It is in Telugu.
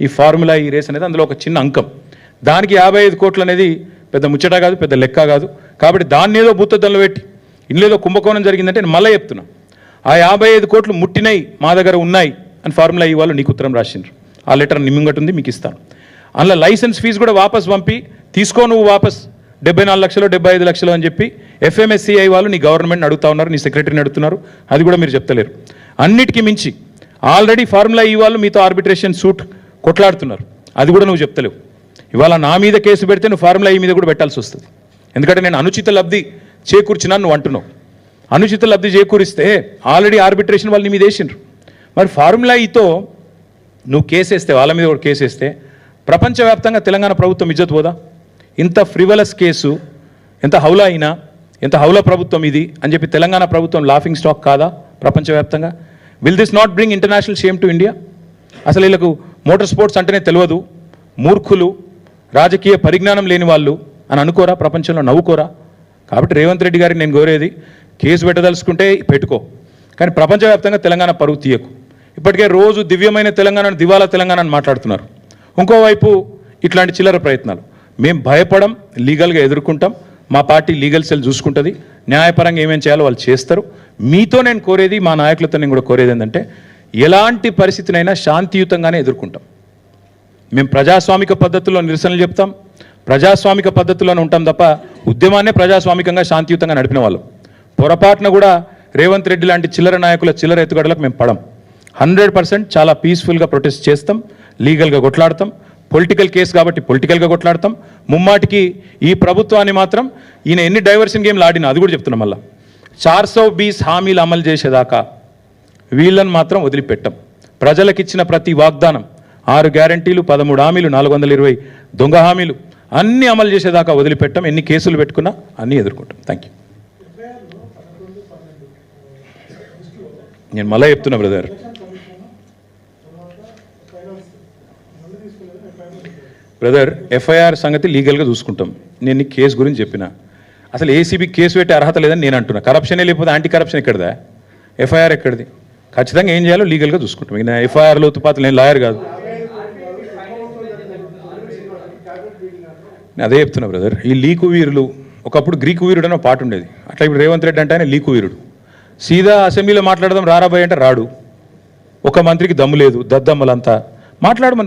ఈ ఫార్ములా ఈ రేస్ అనేది అందులో ఒక చిన్న అంకం. దానికి 55 కోట్లు అనేది పెద్ద ముచ్చట కాదు, పెద్ద లెక్క కాదు. కాబట్టి దాన్ని ఏదో భూతద్దంలో పెట్టి ఇల్లేదో కుంభకోణం జరిగిందంటే నేను మళ్ళీ చెప్తున్నా, ఆ 55 కోట్లు ముట్టినాయి మా దగ్గర ఉన్నాయి అని ఫార్ములా ఈ వాళ్ళు నీకు ఉత్తరం రాసిండ్రు. ఆ లెటర్ నిమ్మింగటి ఉంది, మీకు ఇస్తాను. అందులో లైసెన్స్ ఫీజు కూడా వాపస్ పంపి తీసుకో నువ్వు వాపస్ 74 లక్షలు 75 లక్షలు అని చెప్పి FMSCI వాళ్ళు నీ గవర్నమెంట్ని అడుగుతా ఉన్నారు, నీ సెక్రటరీని అడుగుతున్నారు. అది కూడా మీరు చెప్తలేరు. అన్నిటికీ మించి ఆల్రెడీ ఫార్ములా ఈ వాళ్ళు మీతో ఆర్బిట్రేషన్ సూట్ కొట్లాడుతున్నారు, అది కూడా నువ్వు చెప్తలేవు. ఇవాళ నా మీద కేసు పెడితే నువ్వు ఫార్ములా ఈ మీద కూడా పెట్టాల్సి వస్తుంది. ఎందుకంటే నేను అనుచిత లబ్ధి చేకూర్చినాను నువ్వు అంటున్నావు. అనుచిత లబ్ధి చేకూరిస్తే ఆల్రెడీ ఆర్బిట్రేషన్ వాళ్ళు నీ మీద వేసిండ్రు. మరి ఫార్ములా ఈతో నువ్వు కేసేస్తే, వాళ్ళ మీద కూడా కేసేస్తే ప్రపంచవ్యాప్తంగా తెలంగాణ ప్రభుత్వం ఇజ్జత్ పోదా? ఇంత ఫ్రివలస్ కేసు, ఎంత హౌలా అయినా, ఎంత హౌలా ప్రభుత్వం ఇది అని చెప్పి తెలంగాణ ప్రభుత్వం లాఫింగ్ స్టాక్ కాదా ప్రపంచవ్యాప్తంగా? Will this not bring international shame to India? అసలు వీళ్ళకు మోటార్ స్పోర్ట్స్ అంటేనే తెలియదు, మూర్ఖులు, రాజకీయ పరిజ్ఞానం లేని వాళ్ళు అని అనుకోరా? ప్రపంచంలో నవ్వుకోరా? కాబట్టి రేవంత్ రెడ్డి గారికి నేను కోరేది, కేసు పెట్టదలుచుకుంటే పెట్టుకో, కానీ ప్రపంచవ్యాప్తంగా తెలంగాణ పరువు తీయకు. ఇప్పటికే రోజు దివ్యమైన తెలంగాణను, దివాలా తెలంగాణ అని మాట్లాడుతున్నారు. ఇంకోవైపు ఇట్లాంటి చిల్లర ప్రయత్నాలు. మేము భయపడం, లీగల్గా ఎదుర్కొంటాం. మా పార్టీ లీగల్ సెల్ చూసుకుంటుంది, న్యాయపరంగా ఏమేం చేయాలో వాళ్ళు చేస్తారు. మీతో నేను కోరేది, మా నాయకులతో నేను కూడా కోరేది ఏంటంటే, ఎలాంటి పరిస్థితినైనా శాంతియుతంగానే ఎదుర్కొంటాం. మేము ప్రజాస్వామిక పద్ధతుల్లో నిరసనలు చెప్తాం, ప్రజాస్వామిక పద్ధతుల్లోనే ఉంటాం తప్ప ఉద్యమాన్నే ప్రజాస్వామికంగా శాంతియుతంగా నడిపిన వాళ్ళం. పొరపాటున కూడా రేవంత్ రెడ్డి లాంటి చిల్లర నాయకుల చిల్లర ఎత్తుగడలకు మేము పడం. 100% చాలా పీస్ఫుల్గా ప్రొటెస్ట్ చేస్తాం, లీగల్గా కొట్లాడతాం. పొలిటికల్ కేసు కాబట్టి పొలిటికల్గా కొట్లాడతాం. ముమ్మాటికి ఈ ప్రభుత్వాన్ని మాత్రం ఈయన ఎన్ని డైవర్షన్ గేమ్లు ఆడినా, అది కూడా చెప్తున్నాం, మళ్ళీ 420 హామీలు అమలు చేసేదాకా వీళ్ళని మాత్రం వదిలిపెట్టాం. ప్రజలకు ఇచ్చిన ప్రతి వాగ్దానం, 6 గ్యారంటీలు, 13 హామీలు, 420 దొంగ హామీలు అన్నీ అమలు చేసేదాకా వదిలిపెట్టాం. ఎన్ని కేసులు పెట్టుకున్నా అన్నీ ఎదుర్కొంటాం. Thank you. నేను మళ్ళీ చెప్తున్నా బ్రదర్, ఎఫ్ఐఆర్ సంగతి లీగల్గా చూసుకుంటాం. నేను నీ కేసు గురించి చెప్పిన, అసలు ఏసీబీ కేసు పెట్టే అర్హత లేదని నేను అంటున్నా. కరప్షనే లేకపోతే యాంటీ కరప్షన్ ఎక్కడదా? ఎఫ్ఐఆర్ ఎక్కడిది? ఖచ్చితంగా ఏం చేయాలో లీగల్గా చూసుకుంటాం. ఇక ఎఫ్ఐఆర్లో తుపాతులు, నేను లాయర్ కాదు. అదే చెప్తున్నా బ్రదర్, ఈ లీకు వీరులు, ఒకప్పుడు గ్రీకు వీరుడు అని ఒక పాట ఉండేది, అట్లా ఇప్పుడు రేవంత్ రెడ్డి అంటే ఆయన లీకు వీరుడు. సీదా అసెంబ్లీలో మాట్లాడదాం రారాబాయ్ అంటే రాడు. ఒక మంత్రికి దమ్ము లేదు, దద్దమ్మలంతా మాట్లాడమని